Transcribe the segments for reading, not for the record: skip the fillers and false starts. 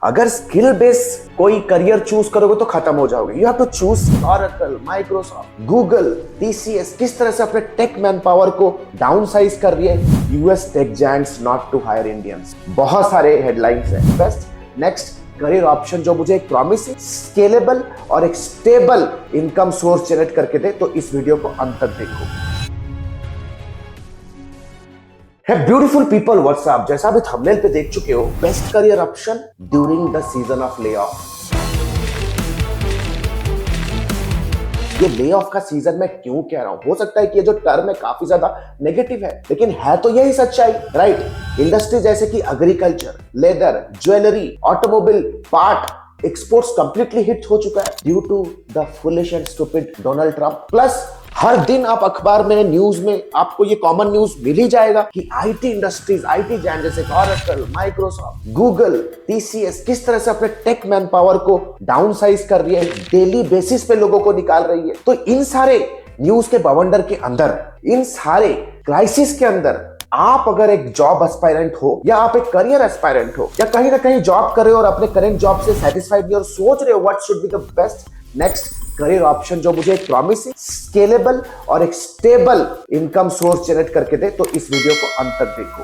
अगर skill base कोई career choose करोगे तो खत्म हो जाओगे। You have to choose Oracle, Microsoft, Google, TCS किस तरह से अपने टेक मैन पावर को डाउन साइज कर रही है। US tech giants not to hire Indians, बहुत सारे हेडलाइंस है। बेस्ट नेक्स्ट करियर ऑप्शन जो मुझे एक प्रॉमिसिंग, स्केलेबल और एक स्टेबल इनकम सोर्स जनरेट करके दे, तो इस वीडियो को अंत तक देखो। है ब्यूटीफुल पीपल, व्हाट्सएप जैसा भी थंबनेल पे देख चुके हो, best career option during the season of lay off. ये ले ऑफ का सीजन मैं क्यों कह रहा हूं? हो सकता है कि ये जो टर्म है काफी ज्यादा नेगेटिव है, लेकिन है तो यही सच्चाई, राइट। इंडस्ट्री जैसे कि agriculture, leather, jewellery, automobile part, exports completely hit हो चुका है due to the foolish and stupid Donald Trump. Plus हर दिन आप अखबार में, न्यूज में आपको ये कॉमन न्यूज मिल ही जाएगा कि आईटी इंडस्ट्रीज, आईटी जायंट जैसे ऑरेकल, माइक्रोसॉफ्ट, गूगल, टीसीएस किस तरह से अपने टेक मैन पावर को डाउन साइज कर रही है, डेली बेसिस पे लोगों को निकाल रही है। तो इन सारे न्यूज के बवंडर के अंदर, इन सारे क्राइसिस के अंदर, आप अगर एक जॉब एस्पायरेंट हो या आप एक करियर एस्पायरेंट हो या कहीं ना कहीं जॉब कर रहे हो और अपने करंट जॉब से सेटिस्फाइड नहीं और सोच रहे हो what should be the best next career option जो मुझे एक प्रॉमिसिंग, स्केलेबल और एक स्टेबल इनकम सोर्स जनरेट करके दे, तो इस वीडियो को अंत तक देखो।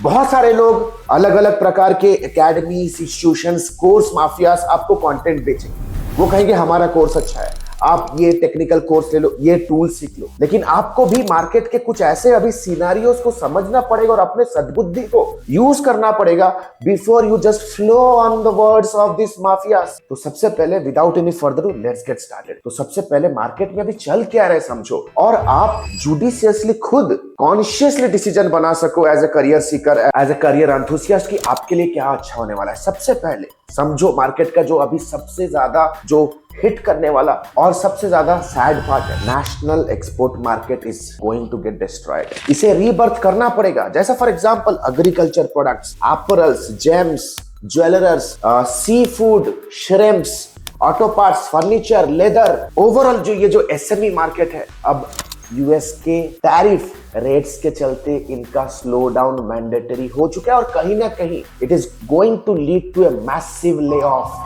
बहुत सारे लोग अलग अलग प्रकार के एकेडमीज, इंस्टीट्यूशंस, कोर्स माफियाज आपको कंटेंट बेचेंगे। वो कहेंगे हमारा कोर्स अच्छा है, आप ये टेक्निकल कोर्स ले लो, ये टूल सीख लो, लेकिन आपको भी मार्केट के कुछ ऐसे अभी सिनेरियोस को समझना पड़ेगा और अपने सद्बुद्धि को यूज करना पड़ेगा before you just flow on the words of this mafias. तो सबसे पहले without any further let's get started. तो सबसे पहले मार्केट में अभी चल क्या रहा है समझो, और आप जुडिशियसली खुद कॉन्शियसली डिसीजन बना सको as a career seeker, as a career enthusiast कि आपके लिए क्या अच्छा होने वाला है। सबसे पहले समझो मार्केट का जो अभी सबसे ज्यादा जो हिट करने वाला और सबसे ज्यादा सैड पार्ट है, national export market is going to get destroyed. इसे रीबर्थ करना पड़ेगा। जैसा for example agriculture products, apparels, gems, jewellers, sea food, shrimps, auto parts, furniture, leather, overall जो ये जो एसएमई मार्केट है, अब यूएस के टैरिफ रेट्स के चलते इनका स्लो डाउन मैंडेटरी हो चुका है और कहीं ना कहीं it is going to lead to a massive layoff.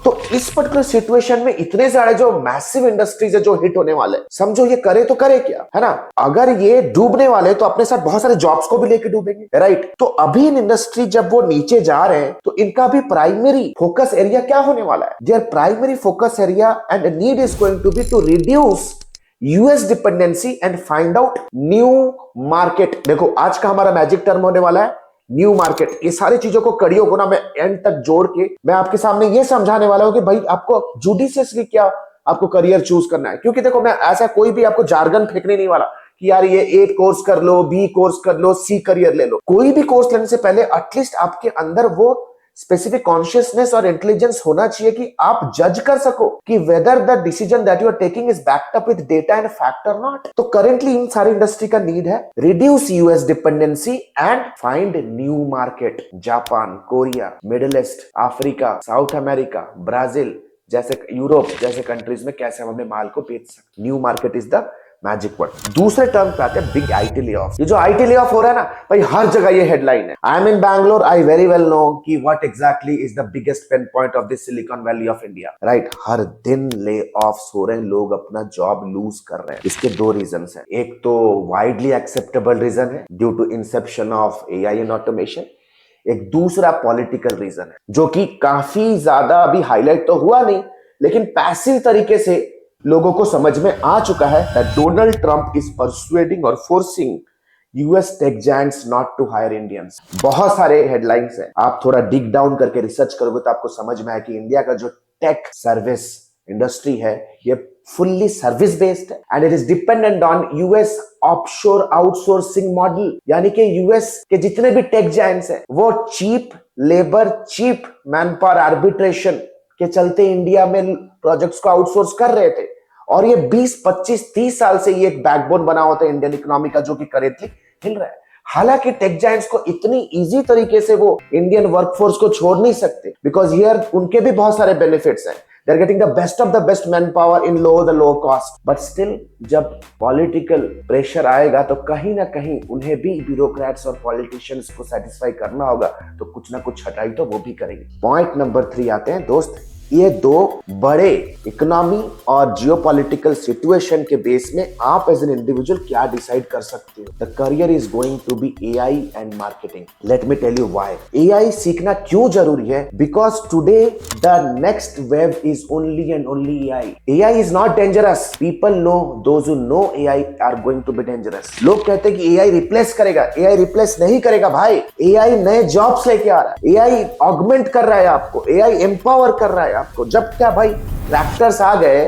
तो इस पर्टिकुलर सिचुएशन में इतने सारे जो मैसिव इंडस्ट्रीज है जो हिट होने वाले, समझो ये करे तो करे क्या, है ना। अगर ये डूबने वाले तो अपने साथ बहुत सारे जॉब्स को भी लेके डूबेंगे, राइट। तो अभी इन इंडस्ट्री जब वो नीचे जा रहे हैं तो इनका भी प्राइमरी फोकस एरिया क्या होने वाला है? Their primary focus area and need is going to be to reduce US dependency and find out new market. देखो आज का हमारा मैजिक टर्म होने वाला है न्यू मार्केट। ये सारी चीजों को, कड़ियों को ना मैं एंड तक जोड़ के मैं आपके सामने ये समझाने वाला हूं कि भाई आपको जुडिशियसली क्या आपको करियर चूज करना है। क्योंकि देखो मैं ऐसा कोई भी आपको जार्गन फेंकने नहीं वाला कि यार ये ए कोर्स कर लो, बी कोर्स कर लो, सी करियर ले लो। कोई भी कोर्स लेने से पहले एटलीस्ट आपके अंदर वो स्पेसिफिक कॉन्शियसनेस और इंटेलिजेंस होना चाहिए कि आप जज कर सको कि whether the decision that you are taking is backed up with data and fact और नॉट। तो करेंटली इन सारी इंडस्ट्री का नीड है reduce US dependency and find new market. Japan, Korea, Middle East, Africa, South America, Brazil जैसे, Europe जैसे countries में कैसे हम अपने माल को बेच सकते। New market is the magic word. दूसरे टर्म पे आते हैं बिग आईटी ले ऑफ। ये जो आईटी ले ऑफ हो रहा है ना भाई, हर जगह ये हेडलाइन है। I am in Bangalore, I very well know कि what exactly is the biggest pain point of this Silicon Valley of India, right. हर दिन ले ऑफ्स हो रहे हैं, लोग अपना जॉब लूज कर रहे हैं। इसके दो रीजंस हैं। एक तो वाइडली एक्सेप्टेबल रीजन है due to inception of AI and automation. एक दूसरा पॉलिटिकल रीजन है जो कि काफी ज्यादा अभी हाईलाइट तो हुआ नहीं, लेकिन पैसिव तरीके से लोगों को समझ में आ चुका है that Donald Trump is persuading और forcing US tech giants not to hire Indians. बहुत सारे हेडलाइंस हैं, आप थोड़ा डिग डाउन करके रिसर्च करोगे तो आपको समझ में आए कि इंडिया का जो टेक सर्विस इंडस्ट्री है ये फुल्ली सर्विस बेस्ड है and it is dependent on US offshore outsourcing model. यानी कि यूएस के जितने भी टेक जायंट्स हैं वो cheap labour, cheap manpower arbitration के चलते इंडिया में प्रोजेक्ट्स को आउटसोर्स कर रहे थे और ये 20, 25, 30 साल से ये एक बैकबोन बना होता है इंडियन इकोनॉमी का, जो कि करेंटली हिल रहा है। हालांकि टेक जायंट्स को इतनी इजी तरीके से वो इंडियन वर्कफोर्स को छोड़ नहीं सकते बिकॉज हियर उनके भी बहुत सारे बेनिफिट्स हैं। They're getting the best of the best manpower in the low cost. But still, जब political pressure आएगा तो कहीं ना कहीं उन्हें भी bureaucrats और politicians को satisfy करना होगा, तो कुछ ना कुछ हटाई तो वो भी करेंगे। पॉइंट नंबर 3 आते हैं दोस्त। ये दो बड़े इकोनॉमी और जियोपॉलिटिकल सिचुएशन के बेस में आप एज एन इंडिविजुअल क्या डिसाइड कर सकते हो। The career is going to be AI and marketing. Let me tell you why. AI सीखना क्यों जरूरी है? Because today the next wave is only and only AI. AI is not dangerous. People know, those who know AI are going to be dangerous. लोग कहते हैं कि AI replace करेगा। AI replace नहीं करेगा भाई। एआई नए जॉब्स लेके आ रहा है। एआई ऑगमेंट कर रहा है आपको। एआई एम्पावर कर रहा है आपको। जब क्या भाई ट्रैक्टर्स आ गए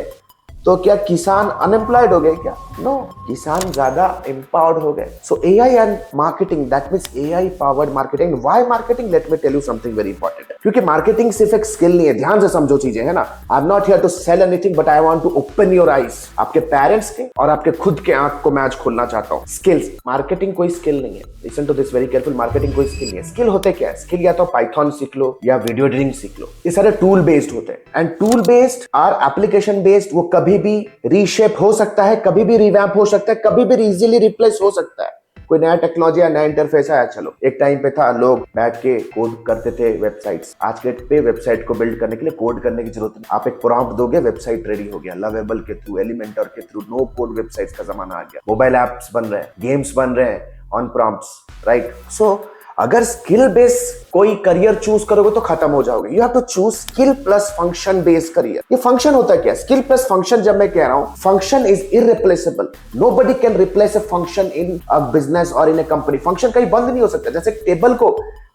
तो क्या किसान अनएम्प्लॉयड हो गए क्या? नो, किसान ज्यादा एम्पावर्ड हो गए। So AI and marketing, that means AI powered marketing. Why marketing? Let me tell you something very important. क्योंकि मार्केटिंग सिर्फ एक स्किल नहीं है, ध्यान से समझो चीजें, है ना। I am not here to sell anything, but I want to open your eyes. आपके पेरेंट्स के और आपके खुद के आंख को मैं आज खोलना चाहता हूं। स्किल्स, मार्केटिंग कोई स्किल नहीं है। Listen to this very careful. Marketing कोई स्किल नहीं है। स्किल होते क्या है? स्किल या तो पाइथन सीख लो या वीडियो एडिटिंग सीख लो। ये सारे टूल बेस्ड होते हैं एंड टूल बेस्ड और एप्लीकेशन बेस्ड। वो कभी भी रीशेप हो सकता है, कभी भी रिवैम्प हो सकता है, कभी भी इजीली रिप्लेस हो सकता है। कोई नया टेक्नोलॉजी या नया इंटरफेस आया, चलो एक टाइम पे था लोग बैठ के कोड करते थे वेबसाइट्स। आज के पे वेबसाइट को बिल्ड करने के लिए कोड करने की जरूरत नहीं। आप एक प्रॉम्प्ट दोगे, वेबसाइट रेडी हो गया। लवेबल के थ्रू, एलिमेंटर के थ्रू, नो कोड वेबसाइट्स का जमाना आ गया। मोबाइल एप्स बन रहे हैं, गेम्स बन रहे हैं ऑन प्रॉम्प्ट्स, राइट। सो अगर स्किल बेस कोई करियर चूज करोगे तो खत्म हो जाओगे। You have to choose skill plus function based career. ये फंक्शन होता है क्या? स्किल प्लस फंक्शन जब मैं कह रहा हूं, function is irreplaceable. Nobody can replace a function in a business और इन अ कंपनी। फंक्शन कहीं बंद नहीं हो सकता। जैसे टेबल को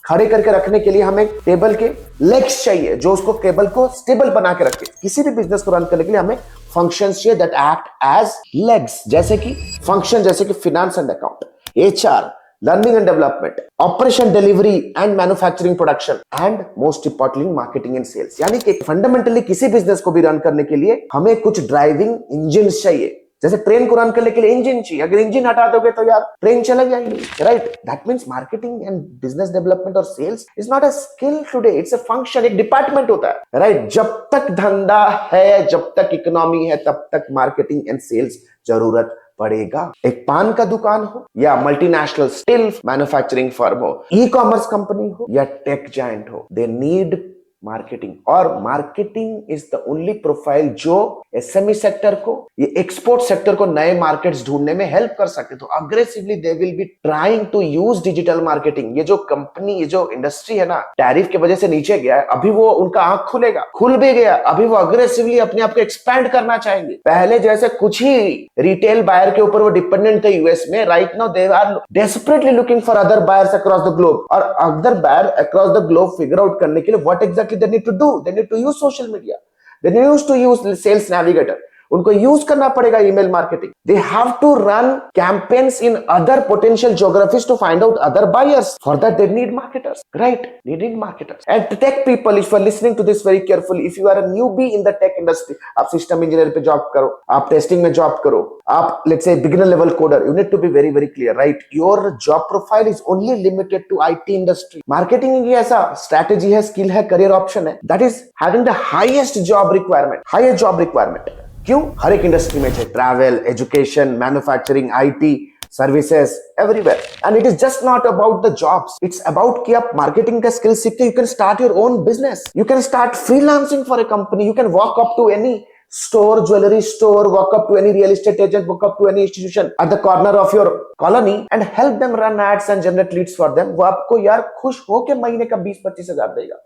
खड़े करके रखने के लिए हमें टेबल के लेग्स चाहिए जो उसको टेबल को स्टेबल बना के रखे। किसी भी बिजनेस को रन करने के लिए हमें फंक्शंस चाहिए दैट एक्ट एज लेग्स। जैसे कि फंक्शन, जैसे कि finance and account, HR, learning and development, operation delivery and manufacturing production, and most importantly marketing and sales। यानी कि फंडामेंटली किसी बिजनेस को भी रन करने के लिए हमें कुछ ड्राइविंग इंजन चाहिए। जैसे ट्रेन को रन करने के लिए इंजन चाहिए। अगर इंजन हटा दोगे तो यार ट्रेन चला जाएगी, right. That means marketing and business development और sales is not a skill today, it's a function, एक डिपार्टमेंट होता है, राइट। जब तक धंधा है, जब तक इकोनॉमी है, तब तक मार्केटिंग एंड सेल्स जरूरत पड़ेगा। एक पान का दुकान हो या मल्टीनेशनल स्टील मैन्युफैक्चरिंग फर्म हो, ई कॉमर्स कंपनी हो या टेक जायंट हो, दे नीड मार्केटिंग। और marketing is the only profile जो एसएमई सेक्टर को, ये एक्सपोर्ट सेक्टर को नए मार्केट्स ढूंढने में हेल्प कर सकते। तो aggressively they will be trying to use digital marketing. ये जो कंपनी, ये जो इंडस्ट्री है ना, टैरिफ की वजह से नीचे गया है, अभी वो उनका आंख खुलेगा, खुल भी गया। अभी वो अग्रेसिवली अपने आप को एक्सपैंड करना चाहेंगे। पहले जैसे कुछ ही रिटेल बायर के ऊपर वो डिपेंडेंट थे यूएस में, right now they are desperately looking for other buyers across the globe. और other buyer across the globe figure out करने के लिए what exactly they need to do, they need to use social media, they need to use sales navigator। उनको use करना पड़ेगा email marketing. They have to run campaigns in other potential geographies to find out other buyers. For that they need marketers, right. They need marketers and tech people. If you are listening to this very carefully, if you are a newbie in the tech industry, आप system engineer पे job करो, आप testing में job करो, आप let's say beginner level coder, you need to be very very clear, right. Your job profile is only limited to IT industry. Marketing की ऐसा strategy है, स्किल है, करियर ऑप्शन है, that is having the highest job requirement, highest job requirement. क्यों? हर एक industry में है, travel, education, manufacturing, IT, services, everywhere. And it is just not about the jobs, it's about कि आप मार्केटिंग का स्किल सीखते, you can start your own business, you can start freelancing for a company, you can walk up to any store, jewelry store, walk up to any real estate agent, walk up to any institution at the corner of your colony and help them run ads and generate leads for them। वो आपको यार खुश होके महीने का 20-25 हजार देगा।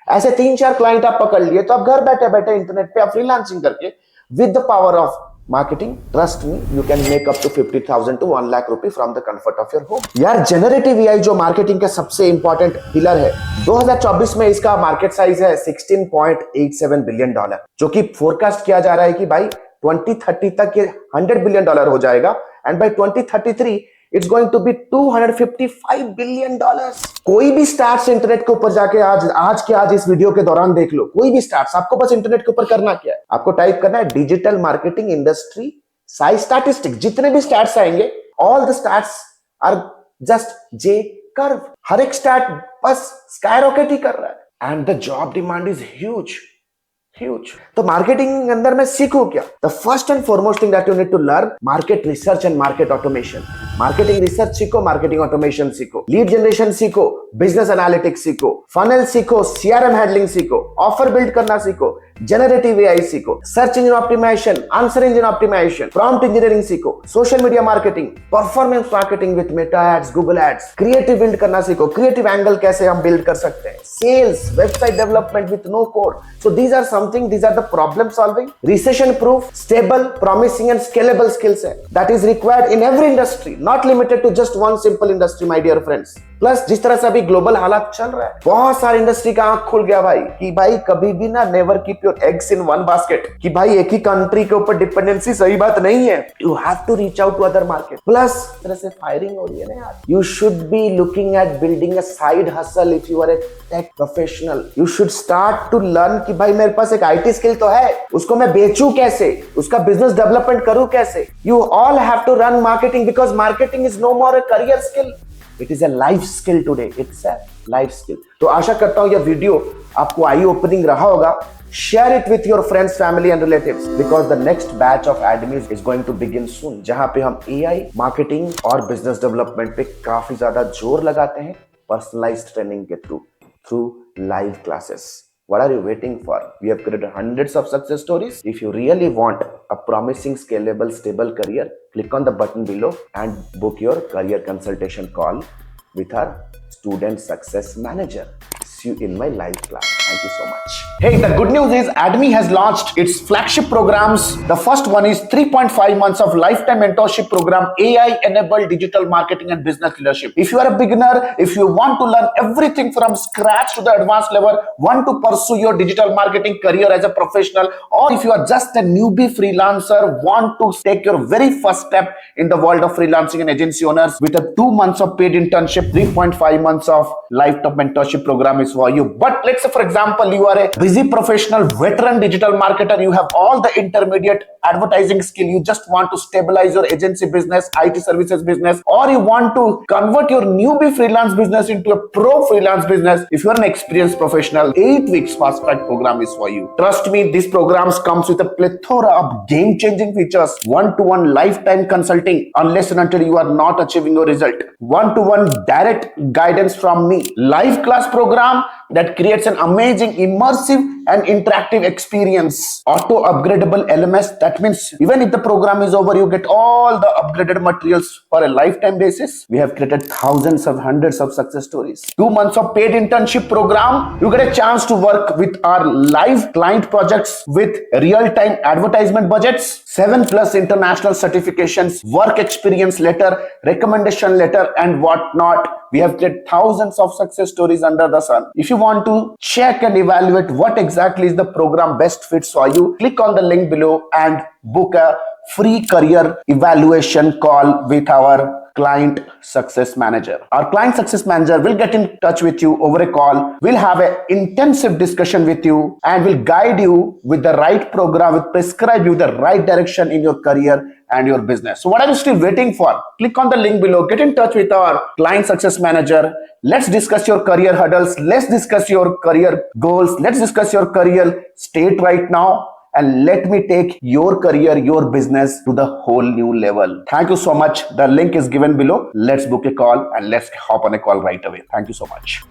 ऐसे 3-4 क्लाइंट आप पकड़ लिए तो आप घर बैठे बैठे इंटरनेट पे आप फ्रीलांसिंग करके with the power of marketing, trust me, you can make up to 50,000 to 1 lakh rupee from the comfort of your home। यार जनरेटिव एआई जो मार्केटिंग का सबसे इंपॉर्टेंट पिलर है, 2024 में इसका मार्केट साइज है $16.87 बिलियन, जो कि फोरकास्ट किया जा रहा है कि भाई 2030 तक ये $100 बिलियन हो जाएगा and by 2033 it's going to be $255 billion. कोई भी स्टार्ट्स इंटरनेट के ऊपर जाके आज इस वीडियो के दौरान देख लो, कोई भी स्टार्ट्स, आपको बस इंटरनेट के ऊपर करना क्या है, आपको टाइप करना है digital marketing industry size statistic. जितने भी स्टार्ट्स आएंगे, all the starts are just J curve. हर एक स्टार्ट बस स्काई रॉकेट ही कर रहा है and the job demand is huge. Huge. तो मार्केटिंग अंदर मैं सीखूं क्या? The first and foremost thing that you need to learn, market research and market automation. Marketing research सीखो, मार्केटिंग ऑटोमेशन सीखो, लीड जनरेशन सीखो, बिजनेस एनालिटिक्स सीखो, funnel सीखो, सीआरएम हैंडलिंग सीखो, ऑफर बिल्ड करना सीखो, जनरेटिव एआई सीखो, search engine optimisation, answer engine optimisation, prompt engineering सीखो, social media marketing, performance marketing with Meta ads, Google ads, creative build करना सीखो, क्रिएटिव एंगल कैसे हम बिल्ड कर सकते हैं, sales, website development with no code. So these are something, these are the problem solving, recession proof, stable, promising and scalable skill set that is required in every industry, not limited to just one simple industry, my dear friends. Plus जिस तरह से अभी global हालात चल रहा है, बहुत सारी इंडस्ट्री का आंख खुल गया भाई कि भाई कभी भी ना never keep your eggs in one basket, कि भाई एक ही कंट्री के ऊपर डिपेंडेंसी सही बात नहीं है। You have to reach out to other market. प्लस तरह से फायरिंग हो रही है ना यार, you should be looking at building a side hustle if you are a tech professional. You should start to learn कि भाई मेरे पास एक आईटी स्किल तो है, उसको मैं बेचूं कैसे, उसका बिजनेस डेवलपमेंट करूं कैसे। You all have to run marketing because marketing is no more a career skill, it is a life skill today, it's a life skill. तो आशा करता हूं यह वीडियो आपको आई ओपनिंग रहा होगा। Share it with your friends, family and relatives because the next batch of admins is going to begin soon, जहां पे हम एआई, मार्केटिंग और बिजनेस डेवलपमेंट पे काफी ज्यादा जोर लगाते हैं पर्सनलाइज्ड ट्रेनिंग के through live classes. What are you waiting for? We have created hundreds of success stories. If you really want a promising, scalable, stable career, click on the button below and book your career consultation call with our student success manager. See you in my live class. Thank you so much. Hey, the good news is Admi has launched its flagship programs. The first one is 3.5 months of lifetime mentorship program, AI enabled digital marketing and business leadership. If you are a beginner, if you want to learn everything from scratch to the advanced level, want to pursue your digital marketing career as a professional, or if you are just a newbie freelancer, want to take your very first step in the world of freelancing and agency owners with a 2 months of paid internship, 3.5 months of lifetime mentorship program is for you. But let's say, for example, you are a busy professional veteran digital marketer, you have all the intermediate advertising skill, you just want to stabilize your agency business, IT services business, or you want to convert your newbie freelance business into a pro freelance business. If you are an experienced professional, 8 weeks fast track program is for you. Trust me, these programs comes with a plethora of game changing features, one-to-one lifetime consulting unless and until you are not achieving your result, one-to-one direct guidance from me, live class program that creates an amazing immersive and interactive experience, auto upgradable LMS. That means even if the program is over, you get all the upgraded materials for a lifetime basis. We have created thousands of hundreds of success stories. 2 months of paid internship program, you get a chance to work with our live client projects with real-time advertisement budgets, 7+ international certifications, work experience letter, recommendation letter and whatnot. We have created thousands of success stories under the sun. If you want to check and evaluate what exactly is the program best fits for you, click on the link below and book a free career evaluation call with our client success manager. Our client success manager will get in touch with you over a call. We'll have an intensive discussion with you and will guide you with the right program, will prescribe you the right direction in your career and your business. So what are you still waiting for? Click on the link below, get in touch with our client success manager. Let's discuss your career hurdles. Let's discuss your career goals. Let's discuss your career state right now. And let me take your career, your business to the whole new level. Thank you so much. The link is given below. Let's book a call and let's hop on a call right away. Thank you so much.